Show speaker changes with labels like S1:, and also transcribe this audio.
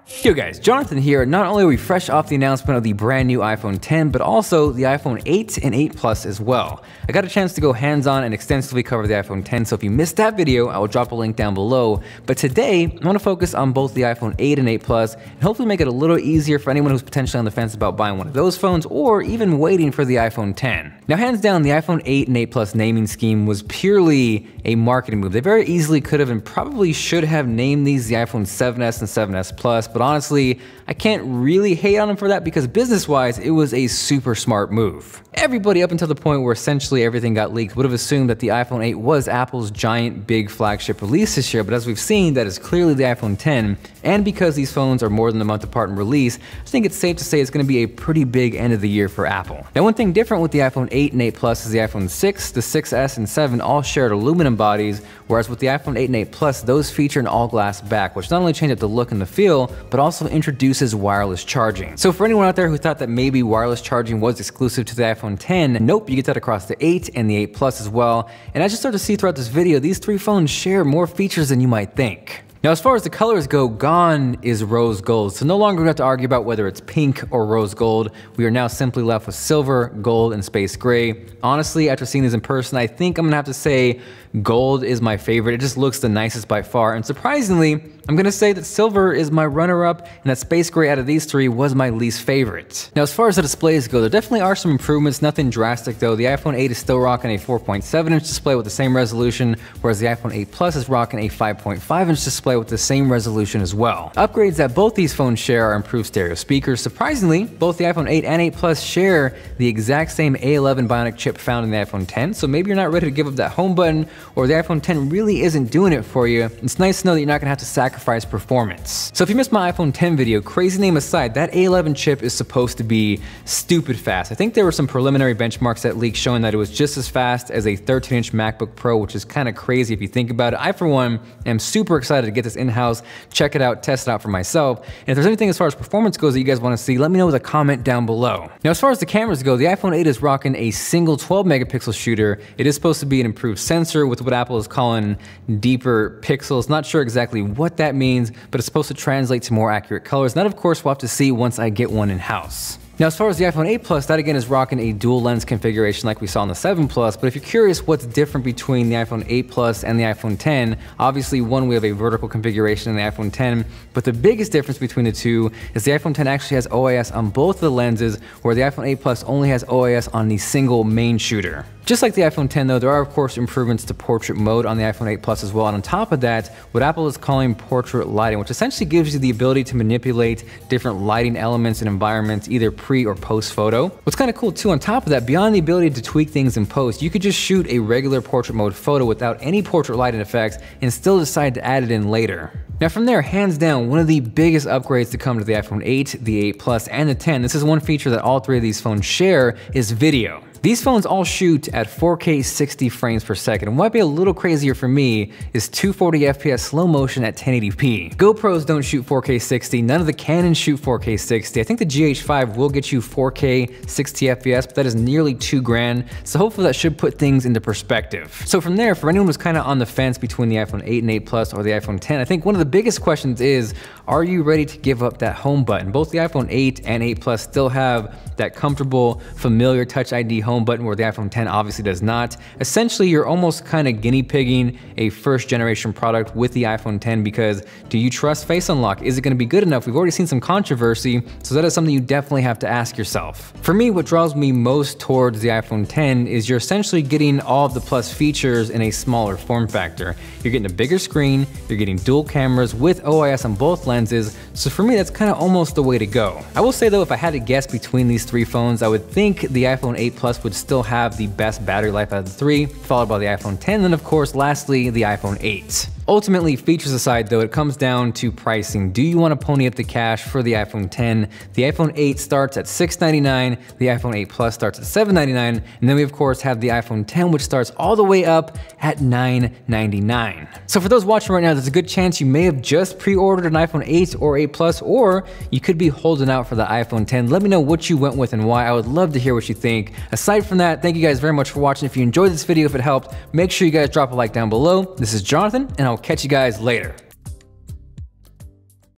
S1: Yo guys, Jonathan here. Not only are we fresh off the announcement of the brand new iPhone 10, but also the iPhone 8 and 8 Plus as well. I got a chance to go hands-on and extensively cover the iPhone 10, so if you missed that video, I will drop a link down below. But today, I want to focus on both the iPhone 8 and 8 Plus, and hopefully make it a little easier for anyone who's potentially on the fence about buying one of those phones, or even waiting for the iPhone 10. Now, hands down, the iPhone 8 and 8 Plus naming scheme was purely a marketing move. They very easily could have and probably should have named these the iPhone 7S and 7S Plus, but honestly, I can't really hate on them for that because business-wise, it was a super smart move. Everybody up until the point where essentially everything got leaked would have assumed that the iPhone 8 was Apple's giant big flagship release this year, but as we've seen, that is clearly the iPhone 10, and because these phones are more than a month apart in release, I think it's safe to say it's going to be a pretty big end of the year for Apple. Now, one thing different with the iPhone 8 and 8 Plus is the iPhone 6, the 6S, and 7 all shared aluminum bodies, whereas with the iPhone 8 and 8 Plus, those feature an all-glass back, which not only changes up the look and the feel, but also introduces wireless charging. So for anyone out there who thought that maybe wireless charging was exclusive to the iPhone 10, nope, you get that across the 8 and the 8 Plus as well. And as you start to see throughout this video, these three phones share more features than you might think. Now, as far as the colors go, gone is rose gold. So no longer we have to argue about whether it's pink or rose gold. We are now simply left with silver, gold, and space gray. Honestly, after seeing these in person, I think I'm gonna have to say gold is my favorite. It just looks the nicest by far. And surprisingly, I'm gonna say that silver is my runner-up and that space gray out of these three was my least favorite. Now, as far as the displays go, there definitely are some improvements, nothing drastic though. The iPhone 8 is still rocking a 4.7-inch display with the same resolution, whereas the iPhone 8 Plus is rocking a 5.5-inch display with the same resolution as well. Upgrades that both these phones share are improved stereo speakers. Surprisingly, both the iPhone 8 and 8 Plus share the exact same A11 Bionic chip found in the iPhone 10, so maybe you're not ready to give up that home button, or the iPhone 10 really isn't doing it for you. It's nice to know that you're not gonna have to sacrifice performance. So if you missed my iPhone 10 video, crazy name aside, that A11 chip is supposed to be stupid fast. I think there were some preliminary benchmarks that leaked showing that it was just as fast as a 13-inch MacBook Pro, which is kind of crazy if you think about it. I, for one, am super excited to get this in-house, check it out, test it out for myself. And if there's anything as far as performance goes that you guys want to see, let me know with a comment down below. Now, as far as the cameras go, the iPhone 8 is rocking a single 12-megapixel shooter. It is supposed to be an improved sensor with what Apple is calling deeper pixels. Not sure exactly what that means, but it's supposed to translate to more accurate colors. And that, of course, we'll have to see once I get one in-house. Now, as far as the iPhone 8 Plus, that again is rocking a dual lens configuration like we saw on the 7 Plus, but if you're curious what's different between the iPhone 8 Plus and the iPhone 10, obviously one, we have a vertical configuration in the iPhone 10, but the biggest difference between the two is the iPhone 10 actually has OIS on both of the lenses, where the iPhone 8 Plus only has OIS on the single main shooter. Just like the iPhone 10 though, there are of course improvements to portrait mode on the iPhone 8 Plus as well, and on top of that, what Apple is calling portrait lighting, which essentially gives you the ability to manipulate different lighting elements and environments, either pre or post photo. What's kind of cool too, on top of that, beyond the ability to tweak things in post, you could just shoot a regular portrait mode photo without any portrait lighting effects and still decide to add it in later. Now from there, hands down, one of the biggest upgrades to come to the iPhone 8, the 8 Plus, and the 10, this is one feature that all three of these phones share, is video. These phones all shoot at 4K 60 frames per second. And what might be a little crazier for me is 240 FPS slow motion at 1080p. GoPros don't shoot 4K 60, none of the Canons shoot 4K 60. I think the GH5 will get you 4K 60 FPS, but that is nearly $2,000. So hopefully that should put things into perspective. So from there, for anyone who's kind of on the fence between the iPhone 8 and 8 Plus or the iPhone 10, I think one of the biggest questions is, are you ready to give up that home button? Both the iPhone 8 and 8 Plus still have that comfortable, familiar Touch ID home button, where the iPhone 10 obviously does not. Essentially, you're almost kind of guinea pigging a first generation product with the iPhone 10, because do you trust Face Unlock? Is it going to be good enough? We've already seen some controversy, so that is something you definitely have to ask yourself. For me, what draws me most towards the iPhone 10 is you're essentially getting all of the Plus features in a smaller form factor. You're getting a bigger screen, you're getting dual cameras with OIS on both lenses, so for me, that's kind of almost the way to go. I will say though, if I had to guess between these three phones, I would think the iPhone 8 Plus would still have the best battery life out of the three, followed by the iPhone 10, and then of course, lastly, the iPhone 8. Ultimately, features aside though, it comes down to pricing. Do you want to pony up the cash for the iPhone 10? The iPhone 8 starts at $699, the iPhone 8 Plus starts at $799, and then we of course have the iPhone 10, which starts all the way up at $999. So for those watching right now, there's a good chance you may have just pre-ordered an iPhone 8 or 8 Plus, or you could be holding out for the iPhone 10. Let me know what you went with and why. I would love to hear what you think. Aside from that, thank you guys very much for watching. If you enjoyed this video, if it helped, make sure you guys drop a like down below. This is Jonathan, and I'll catch you guys later.